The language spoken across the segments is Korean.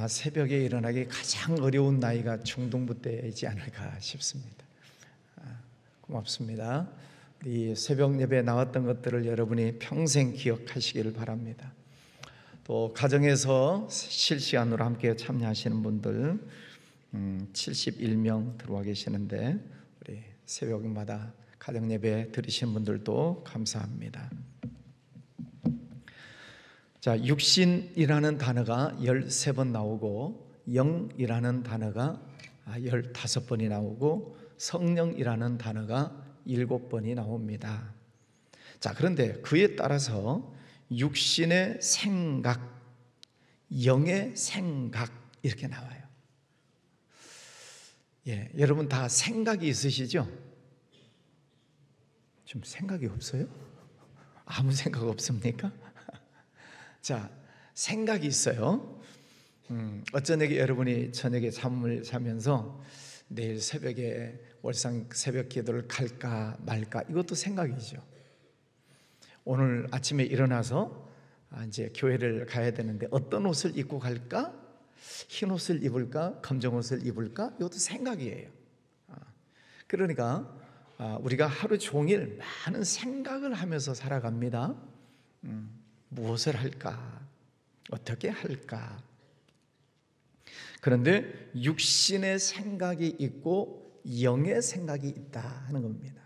새벽에 일어나기 가장 어려운 나이가 중등부 때이지 않을까 싶습니다. 고맙습니다. 이 새벽 예배에 나왔던 것들을 여러분이 평생 기억하시기를 바랍니다. 또 가정에서 실시간으로 함께 참여하시는 분들 71명 들어와 계시는데, 우리 새벽마다 가정 예배 들으시는 분들도 감사합니다. 자, 육신이라는 단어가 13번 나오고, 영이라는 단어가 15번이 나오고, 성령이라는 단어가 7번이 나옵니다. 자, 그런데 그에 따라서 육신의 생각, 영의 생각 이렇게 나와요. 예, 여러분 다 생각이 있으시죠? 좀 생각이 없어요? 아무 생각 없습니까? 자, 생각이 있어요. 어쩌냐고 여러분이 저녁에 잠을 자면서 내일 새벽에 월상 새벽 기도를 갈까 말까, 이것도 생각이죠. 오늘 아침에 일어나서 이제 교회를 가야 되는데 어떤 옷을 입고 갈까? 흰 옷을 입을까? 검정 옷을 입을까? 이것도 생각이에요. 그러니까 우리가 하루 종일 많은 생각을 하면서 살아갑니다. 무엇을 할까? 어떻게 할까? 그런데 육신의 생각이 있고 영의 생각이 있다 하는 겁니다.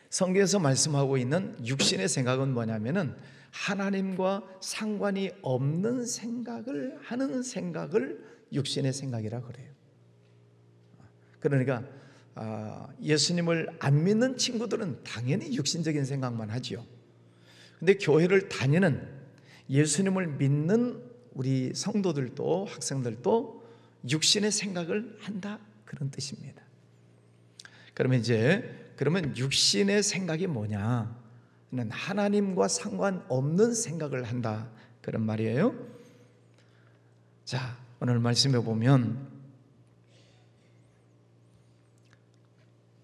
성경에서 말씀하고 있는 육신의 생각은 뭐냐면은 하나님과 상관이 없는 생각을 하는 생각을 육신의 생각이라 그래요. 그러니까 예수님을 안 믿는 친구들은 당연히 육신적인 생각만 하지요. 근데 교회를 다니는 예수님을 믿는 우리 성도들도 학생들도 육신의 생각을 한다, 그런 뜻입니다. 그러면 육신의 생각이 뭐냐? 하나님과 상관없는 생각을 한다, 그런 말이에요. 자, 오늘 말씀해 보면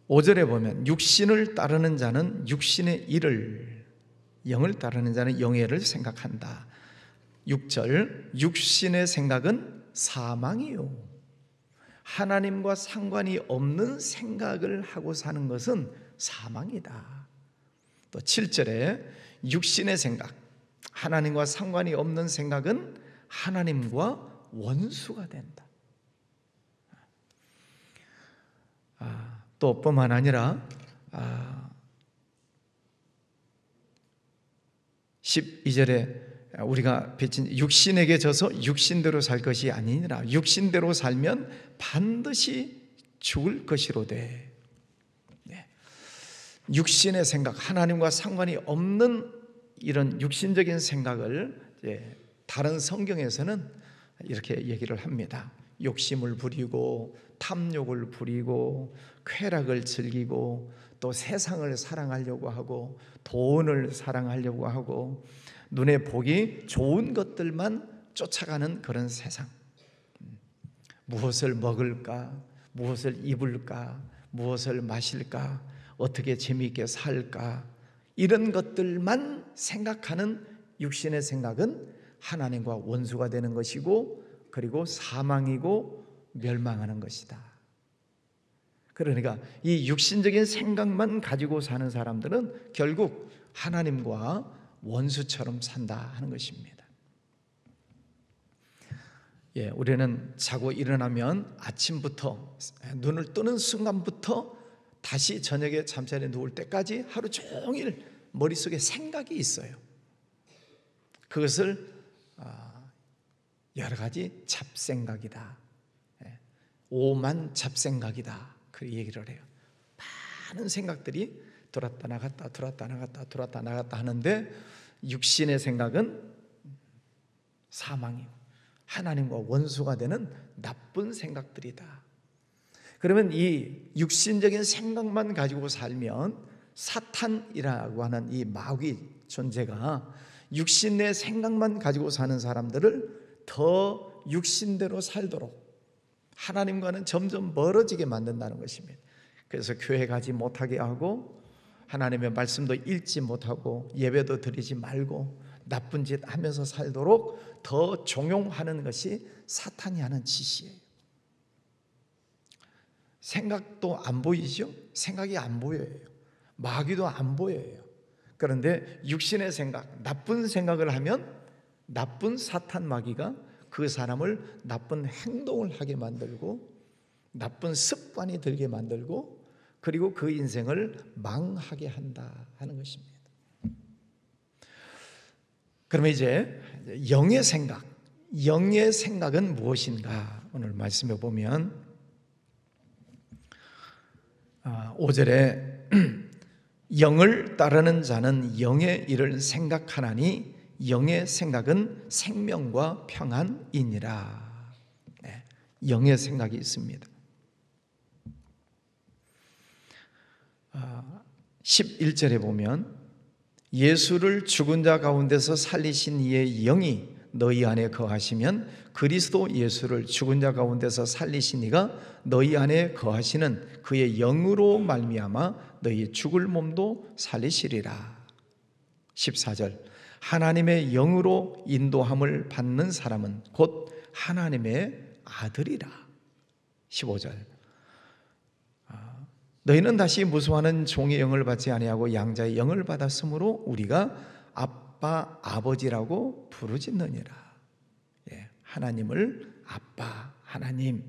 5절에 보면 육신을 따르는 자는 육신의 일을, 영을 따르는 자는 영의 일을 생각한다. 6절, 육신의 생각은 사망이요, 하나님과 상관이 없는 생각을 하고 사는 것은 사망이다. 또 7절에 육신의 생각, 하나님과 상관이 없는 생각은 하나님과 원수가 된다. 또 뿐만 아니라 12절에 우리가 빚진 육신에게 져서 육신대로 살 것이 아니니라. 육신대로 살면 반드시 죽을 것이로되. 육신의 생각, 하나님과 상관이 없는 이런 육신적인 생각을 다른 성경에서는 이렇게 얘기를 합니다. 욕심을 부리고 탐욕을 부리고 쾌락을 즐기고 또 세상을 사랑하려고 하고 돈을 사랑하려고 하고 눈에 보기 좋은 것들만 쫓아가는 그런 세상. 무엇을 먹을까? 무엇을 입을까? 무엇을 마실까? 어떻게 재미있게 살까? 이런 것들만 생각하는 육신의 생각은 하나님과 원수가 되는 것이고, 그리고 사망이고 멸망하는 것이다. 그러니까 이 육신적인 생각만 가지고 사는 사람들은 결국 하나님과 원수처럼 산다 하는 것입니다. 우리는 자고 일어나면 아침부터 눈을 뜨는 순간부터 다시 저녁에 잠자리에 누울 때까지 하루 종일 머릿속에 생각이 있어요. 그것을 여러 가지 잡생각이다, 오만 잡생각이다, 그 얘기를 해요. 많은 생각들이 들었다 나갔다 들었다 나갔다 들었다 나갔다 하는데 육신의 생각은 사망이고 하나님과 원수가 되는 나쁜 생각들이다. 그러면 이 육신적인 생각만 가지고 살면 사탄이라고 하는 이 마귀 존재가 육신의 생각만 가지고 사는 사람들을 더 육신대로 살도록 하나님과는 점점 멀어지게 만든다는 것입니다. 그래서 교회 가지 못하게 하고 하나님의 말씀도 읽지 못하고 예배도 드리지 말고 나쁜 짓 하면서 살도록 더 종용하는 것이 사탄이 하는 짓이에요. 생각도 안 보이죠? 생각이 안 보여요. 마귀도 안 보여요. 그런데 육신의 생각, 나쁜 생각을 하면 나쁜 사탄 마귀가 그 사람을 나쁜 행동을 하게 만들고 나쁜 습관이 들게 만들고 그리고 그 인생을 망하게 한다 하는 것입니다. 그러면 이제 영의 생각, 영의 생각은 무엇인가? 오늘 말씀해 보면 5절에 영을 따르는 자는 영의 일을 생각하나니 영의 생각은 생명과 평안이니라. 영의 생각이 있습니다. 11절에 보면 예수를 죽은 자 가운데서 살리신 이의 영이 너희 안에 거하시면 그리스도 예수를 죽은 자 가운데서 살리신 이가 너희 안에 거하시는 그의 영으로 말미암아 너희 죽을 몸도 살리시리라. 14절 하나님의 영으로 인도함을 받는 사람은 곧 하나님의 아들이라. 15절 너희는 다시 무수하는 종의 영을 받지 아니하고 양자의 영을 받았으므로 우리가 아빠 아버지라고 부르짖느니라. 하나님을 아빠, 하나님,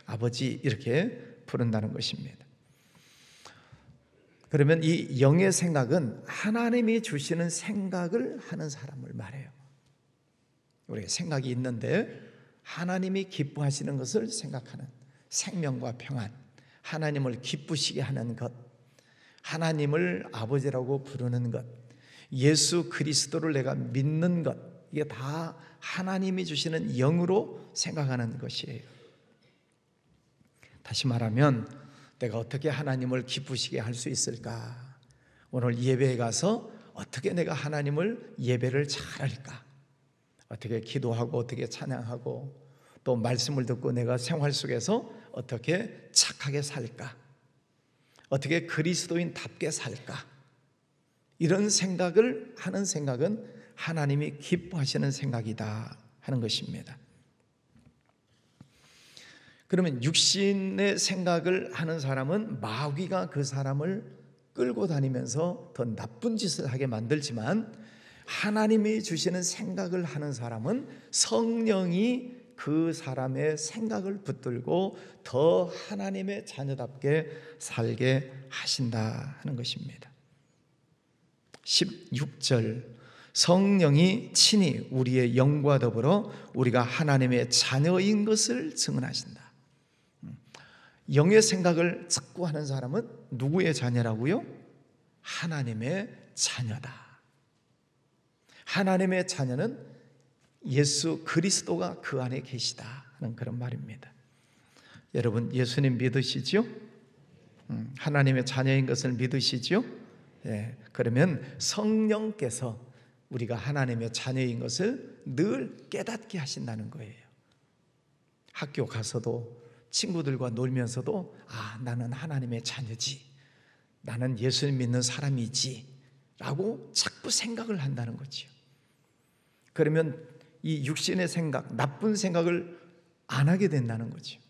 아버지 이렇게 부른다는 것입니다. 그러면 이 영의 생각은 하나님이 주시는 생각을 하는 사람을 말해요. 우리가 생각이 있는데 하나님이 기뻐하시는 것을 생각하는 생명과 평안, 하나님을 기쁘시게 하는 것, 하나님을 아버지라고 부르는 것, 예수 그리스도를 내가 믿는 것, 이게 다 하나님이 주시는 영으로 생각하는 것이에요. 다시 말하면 내가 어떻게 하나님을 기쁘시게 할 수 있을까? 오늘 예배에 가서 어떻게 내가 하나님을 예배를 잘할까? 어떻게 기도하고 어떻게 찬양하고 또 말씀을 듣고 내가 생활 속에서 어떻게 착하게 살까? 어떻게 그리스도인답게 살까? 이런 생각을 하는 생각은 하나님이 기뻐하시는 생각이다 하는 것입니다. 그러면 육신의 생각을 하는 사람은 마귀가 그 사람을 끌고 다니면서 더 나쁜 짓을 하게 만들지만 하나님이 주시는 생각을 하는 사람은 성령이 그 사람의 생각을 붙들고 더 하나님의 자녀답게 살게 하신다 하는 것입니다. 16절 성령이 친히 우리의 영과 더불어 우리가 하나님의 자녀인 것을 증언하신다. 영의 생각을 자꾸 하는 사람은 누구의 자녀라고요? 하나님의 자녀다. 하나님의 자녀는 예수 그리스도가 그 안에 계시다 하는 그런 말입니다. 여러분 예수님 믿으시죠? 하나님의 자녀인 것을 믿으시죠? 그러면 성령께서 우리가 하나님의 자녀인 것을 늘 깨닫게 하신다는 거예요. 학교 가서도 친구들과 놀면서도 나는 하나님의 자녀지, 나는 예수님 믿는 사람이지 라고 자꾸 생각을 한다는 거지요. 그러면 이 육신의 생각, 나쁜 생각을 안 하게 된다는 거죠.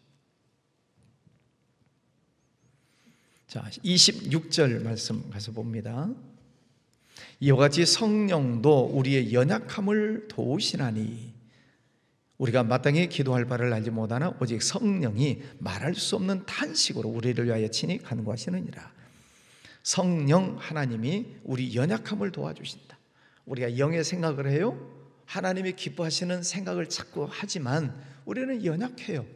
자, 26절 말씀 가서 봅니다. 이와 같이 성령도 우리의 연약함을 도우시나니 우리가 마땅히 기도할 바를 알지 못하나 오직 성령이 말할 수 없는 탄식으로 우리를 위하여 친히 간구하시느니라. 성령 하나님이 우리 연약함을 도와주신다. 우리가 영의 생각을 해요. 하나님이 기뻐하시는 생각을 자꾸 하지만 우리는 연약해요.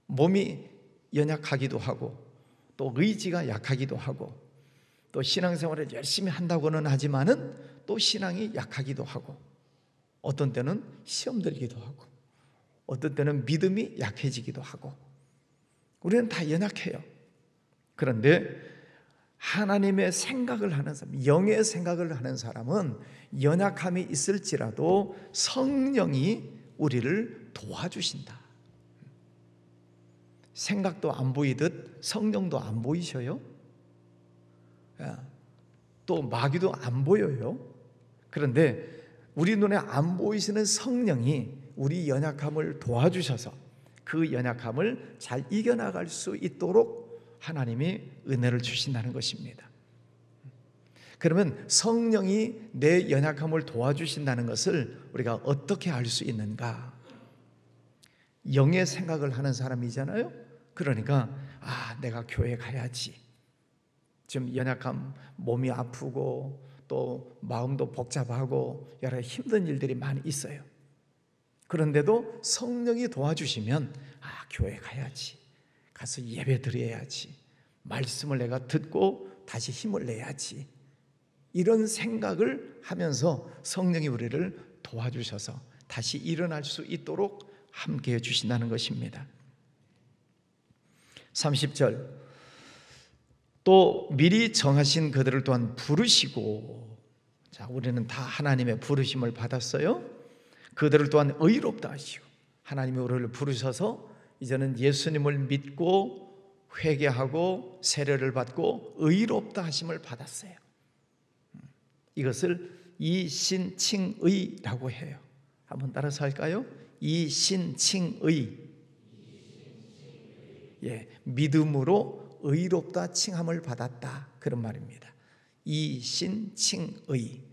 몸이 연약하기도 하고 또 의지가 약하기도 하고 또 신앙생활을 열심히 한다고는 하지만은 또 신앙이 약하기도 하고 어떤 때는 시험 들기도 하고 어떤 때는 믿음이 약해지기도 하고 우리는 다 연약해요. 그런데 하나님의 생각을 하는 사람, 영의 생각을 하는 사람은 연약함이 있을지라도 성령이 우리를 도와주신다. 생각도 안 보이듯 성령도 안 보이셔요. 또 마귀도 안 보여요. 그런데 우리 눈에 안 보이시는 성령이 우리 연약함을 도와주셔서 그 연약함을 잘 이겨나갈 수 있도록 하나님이 은혜를 주신다는 것입니다. 그러면 성령이 내 연약함을 도와주신다는 것을 우리가 어떻게 알 수 있는가? 영의 생각을 하는 사람이잖아요. 그러니까 내가 교회 가야지. 지금 연약함, 몸이 아프고 또 마음도 복잡하고 여러 힘든 일들이 많이 있어요. 그런데도 성령이 도와주시면 교회 가야지. 가서 예배 드려야지. 말씀을 내가 듣고 다시 힘을 내야지. 이런 생각을 하면서 성령이 우리를 도와주셔서 다시 일어날 수 있도록 함께해 주신다는 것입니다. 30절, 또 미리 정하신 그들을 또한 부르시고, 자, 우리는 다 하나님의 부르심을 받았어요. 그들을 또한 의롭다 하시고, 하나님이 우리를 부르셔서 이제는 예수님을 믿고 회개하고 세례를 받고 의롭다 하심을 받았어요. 이것을 이신칭의라고 해요. 한번 따라서 할까요? 이신칭의. 믿음으로 의롭다 칭함을 받았다, 그런 말입니다. 이신칭의.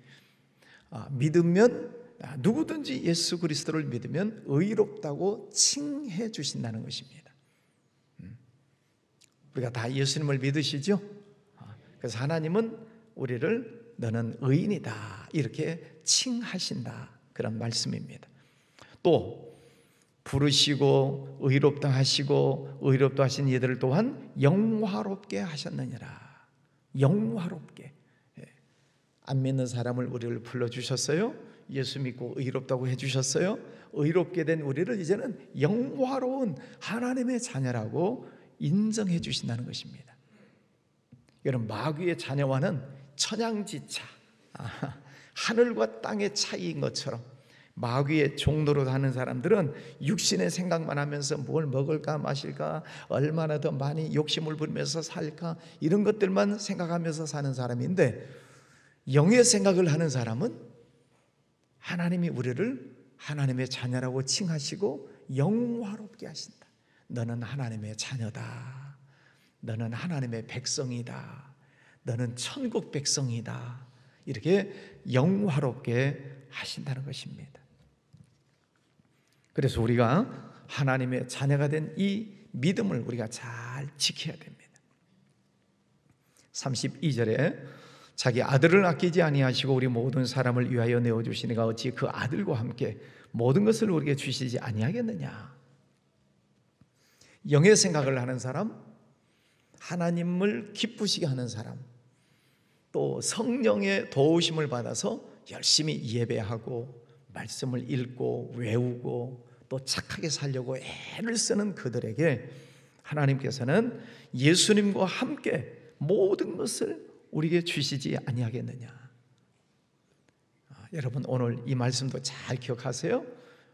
믿으면, 누구든지 예수 그리스도를 믿으면 의롭다고 칭해 주신다는 것입니다. 우리가 다 예수님을 믿으시죠? 그래서 하나님은 우리를 너는 의인이다 이렇게 칭하신다, 그런 말씀입니다. 또 부르시고 의롭다 하시고 의롭다 하신 이들을 또한 영화롭게 하셨느니라. 영화롭게. 안 믿는 사람을 우리를 불러주셨어요. 예수 믿고 의롭다고 해주셨어요. 의롭게 된 우리를 이제는 영화로운 하나님의 자녀라고 인정해 주신다는 것입니다. 여러분, 마귀의 자녀와는 천양지차, 하늘과 땅의 차이인 것처럼 마귀의 종로로 사는 사람들은 육신의 생각만 하면서 뭘 먹을까 마실까, 얼마나 더 많이 욕심을 부리면서 살까, 이런 것들만 생각하면서 사는 사람인데, 영의 생각을 하는 사람은 하나님이 우리를 하나님의 자녀라고 칭하시고 영화롭게 하신다. 너는 하나님의 자녀다. 너는 하나님의 백성이다. 너는 천국 백성이다. 이렇게 영화롭게 하신다는 것입니다. 그래서 우리가 하나님의 자녀가 된 이 믿음을 우리가 잘 지켜야 됩니다. 32절에 자기 아들을 아끼지 아니하시고 우리 모든 사람을 위하여 내어주시니가 어찌 그 아들과 함께 모든 것을 우리에게 주시지 아니하겠느냐. 영의 생각을 하는 사람, 하나님을 기쁘시게 하는 사람, 또 성령의 도우심을 받아서 열심히 예배하고 말씀을 읽고 외우고 또 착하게 살려고 애를 쓰는 그들에게 하나님께서는 예수님과 함께 모든 것을 우리에게 주시지 아니하겠느냐. 여러분, 오늘 이 말씀도 잘 기억하세요.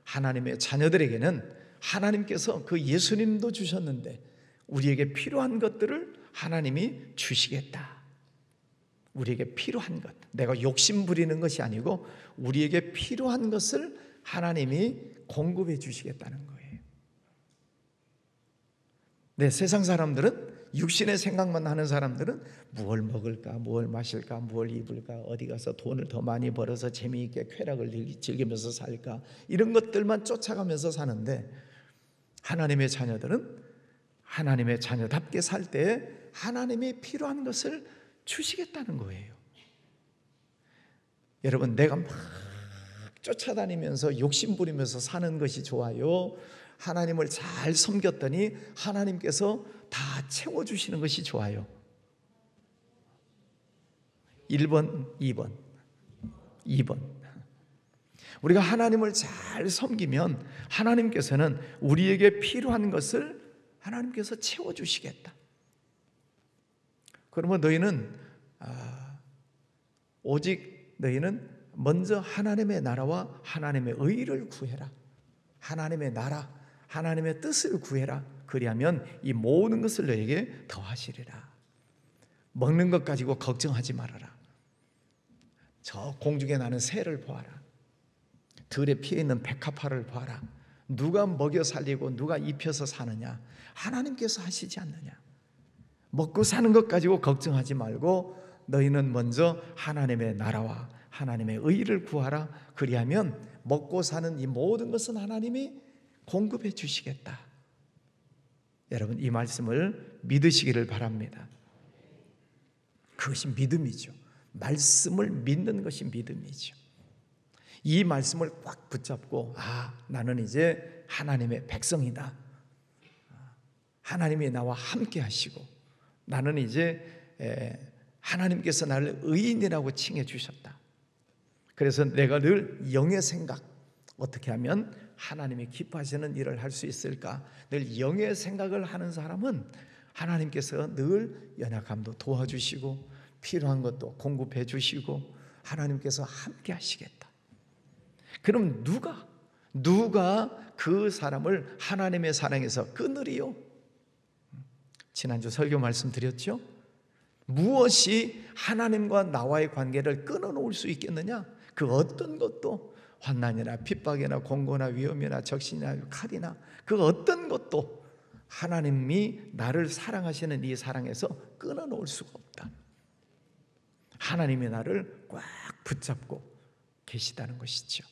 하나님의 자녀들에게는 하나님께서 그 예수님도 주셨는데 우리에게 필요한 것들을 하나님이 주시겠다. 우리에게 필요한 것, 내가 욕심 부리는 것이 아니고 우리에게 필요한 것을 하나님이 공급해 주시겠다는 거예요. 네, 세상 사람들은, 육신의 생각만 하는 사람들은 무엇을 먹을까, 무엇을 마실까, 무엇을 입을까, 어디 가서 돈을 더 많이 벌어서 재미있게 쾌락을 즐기면서 살까, 이런 것들만 쫓아가면서 사는데, 하나님의 자녀들은 하나님의 자녀답게 살 때 하나님이 필요한 것을 주시겠다는 거예요. 여러분, 내가 막 쫓아다니면서 욕심 부리면서 사는 것이 좋아요? 하나님을 잘 섬겼더니 하나님께서 다 채워주시는 것이 좋아요? 1번, 2번. 우리가 하나님을 잘 섬기면 하나님께서는 우리에게 필요한 것을 하나님께서 채워주시겠다. 그러면 너희는 오직 너희는 먼저 하나님의 나라와 하나님의 의를 구해라. 하나님의 나라, 하나님의 뜻을 구해라. 그리하면 이 모든 것을 너에게 더하시리라. 먹는 것 가지고 걱정하지 말아라. 저 공중에 나는 새를 보아라. 들에 피어 있는 백합화를 보아라. 누가 먹여 살리고 누가 입혀서 사느냐? 하나님께서 하시지 않느냐? 먹고 사는 것 가지고 걱정하지 말고 너희는 먼저 하나님의 나라와 하나님의 의를 구하라. 그리하면 먹고 사는 이 모든 것은 하나님이 공급해 주시겠다. 여러분, 이 말씀을 믿으시기를 바랍니다. 그것이 믿음이죠. 말씀을 믿는 것이 믿음이죠. 이 말씀을 꽉 붙잡고 나는 이제 하나님의 백성이다. 하나님이 나와 함께 하시고 나는 이제 하나님께서 나를 의인이라고 칭해 주셨다. 그래서 내가 늘 영의 생각, 어떻게 하면 하나님이 기뻐하시는 일을 할 수 있을까? 늘 영의 생각을 하는 사람은 하나님께서 늘 연약함도 도와주시고 필요한 것도 공급해 주시고 하나님께서 함께 하시겠다. 그럼 누가 그 사람을 하나님의 사랑에서 끊으리요? 지난주 설교 말씀드렸죠? 무엇이 하나님과 나와의 관계를 끊어놓을 수 있겠느냐? 그 어떤 것도 환난이나 핍박이나 공고나 위험이나 적신이나 칼이나 그 어떤 것도 하나님이 나를 사랑하시는 이 사랑에서 끊어놓을 수가 없다. 하나님이 나를 꽉 붙잡고 계시다는 것이죠.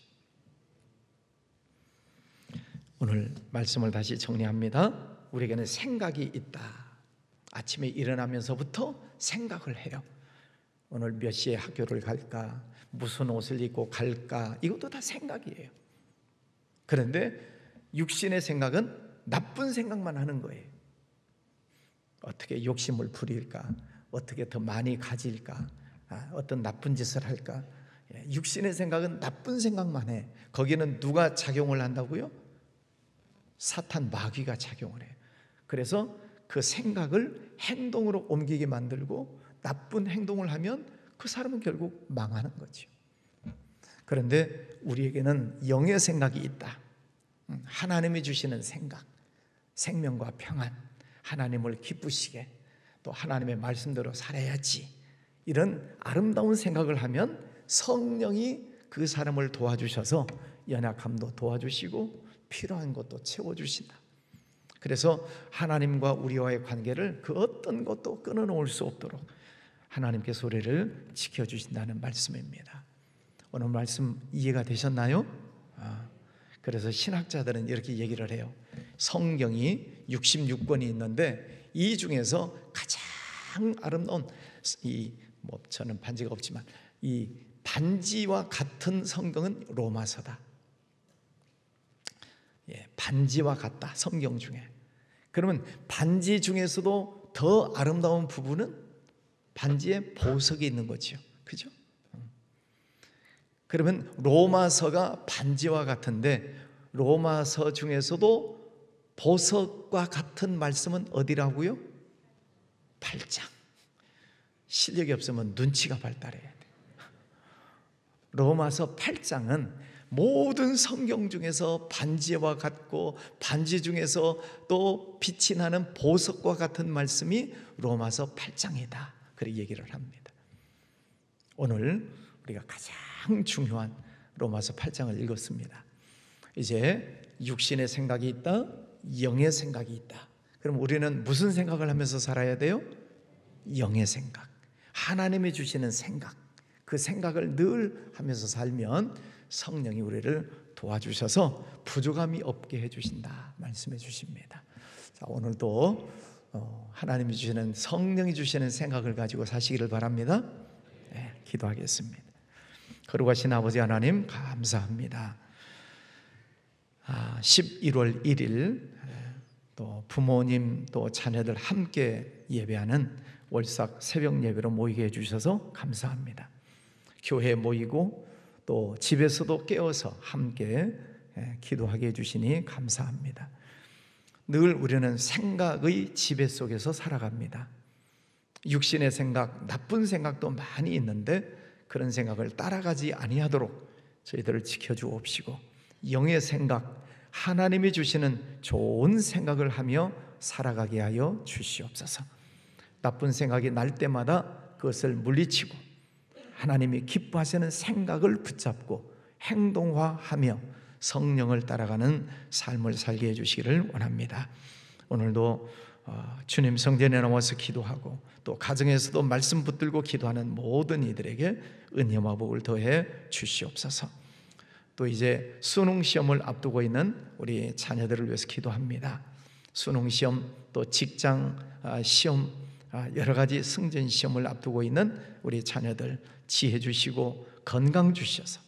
오늘 말씀을 다시 정리합니다. 우리에게는 생각이 있다. 아침에 일어나면서부터 생각을 해요. 오늘 몇 시에 학교를 갈까? 무슨 옷을 입고 갈까? 이것도 다 생각이에요. 그런데 육신의 생각은 나쁜 생각만 하는 거예요. 어떻게 욕심을 부릴까? 어떻게 더 많이 가질까? 어떤 나쁜 짓을 할까? 육신의 생각은 나쁜 생각만 해. 거기는 누가 작용을 한다고요? 사탄 마귀가 작용을 해요. 그래서 그 생각을 행동으로 옮기게 만들고 나쁜 행동을 하면 그 사람은 결국 망하는 거죠. 그런데 우리에게는 영의 생각이 있다. 하나님이 주시는 생각, 생명과 평안, 하나님을 기쁘시게 또 하나님의 말씀대로 살아야지, 이런 아름다운 생각을 하면 성령이 그 사람을 도와주셔서 연약함도 도와주시고 필요한 것도 채워주신다. 그래서 하나님과 우리와의 관계를 그 어떤 것도 끊어놓을 수 없도록 하나님께서 우리를 지켜주신다는 말씀입니다. 오늘 말씀 이해가 되셨나요? 그래서 신학자들은 이렇게 얘기를 해요. 성경이 66권이 있는데 이 중에서 가장 아름다운, 저는 반지가 없지만 이 반지와 같은 성경은 로마서다. 반지와 같다, 성경 중에. 그러면 반지 중에서도 더 아름다운 부분은 반지에 보석이 있는 거죠. 그죠? 그러면 로마서가 반지와 같은데 로마서 중에서도 보석과 같은 말씀은 어디라고요? 8장. 실력이 없으면 눈치가 발달해야 돼. 로마서 8장은 모든 성경 중에서 반지와 같고 반지 중에서 또 빛이 나는 보석과 같은 말씀이 로마서 8장이다. 그렇게 얘기를 합니다. 오늘 우리가 가장 중요한 로마서 8장을 읽었습니다. 이제 육신의 생각이 있다, 영의 생각이 있다. 그럼 우리는 무슨 생각을 하면서 살아야 돼요? 영의 생각, 하나님이 주시는 생각, 그 생각을 늘 하면서 살면 성령이 우리를 도와주셔서 부족함이 없게 해주신다 말씀해 주십니다. 자, 오늘도 하나님이 주시는, 성령이 주시는 생각을 가지고 사시기를 바랍니다. 기도하겠습니다. 거룩하신 아버지 하나님, 감사합니다. 11월 1일 또 부모님 또 자녀들 함께 예배하는 월삭 새벽 예배로 모이게 해주셔서 감사합니다. 교회에 모이고 또 집에서도 깨어서 함께 기도하게 해주시니 감사합니다. 늘 우리는 생각의 지배 속에서 살아갑니다. 육신의 생각, 나쁜 생각도 많이 있는데 그런 생각을 따라가지 아니하도록 저희들을 지켜주옵시고, 영의 생각, 하나님이 주시는 좋은 생각을 하며 살아가게 하여 주시옵소서. 나쁜 생각이 날 때마다 그것을 물리치고 하나님이 기뻐하시는 생각을 붙잡고 행동화하며 성령을 따라가는 삶을 살게 해주시기를 원합니다. 오늘도 주님 성전에 나와서 기도하고 또 가정에서도 말씀 붙들고 기도하는 모든 이들에게 은혜와 복을 더해 주시옵소서. 또 이제 수능 시험을 앞두고 있는 우리 자녀들을 위해서 기도합니다. 수능 시험 또 직장 시험 여러 가지 승진 시험을 앞두고 있는 우리 자녀들 지혜 주시고 건강 주셔서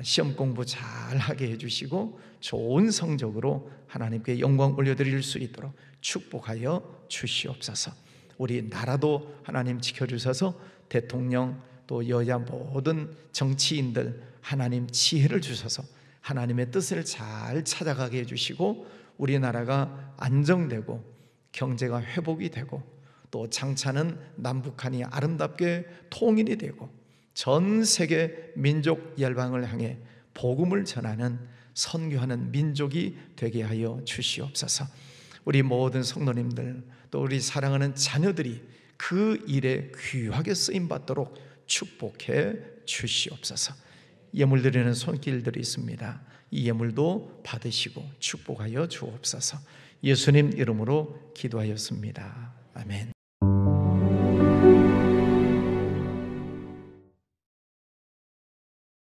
시험 공부 잘 하게 해주시고 좋은 성적으로 하나님께 영광 올려드릴 수 있도록 축복하여 주시옵소서. 우리 나라도 하나님 지켜주셔서 대통령 또 여야 모든 정치인들 하나님 지혜를 주셔서 하나님의 뜻을 잘 찾아가게 해주시고 우리나라가 안정되고 경제가 회복이 되고 또 장차는 남북한이 아름답게 통일이 되고 전 세계 민족 열방을 향해 복음을 전하는 선교하는 민족이 되게 하여 주시옵소서. 우리 모든 성도님들 또 우리 사랑하는 자녀들이 그 일에 귀하게 쓰임받도록 축복해 주시옵소서. 예물 드리는 손길들이 있습니다. 이 예물도 받으시고 축복하여 주옵소서. 예수님 이름으로 기도하였습니다. 아멘.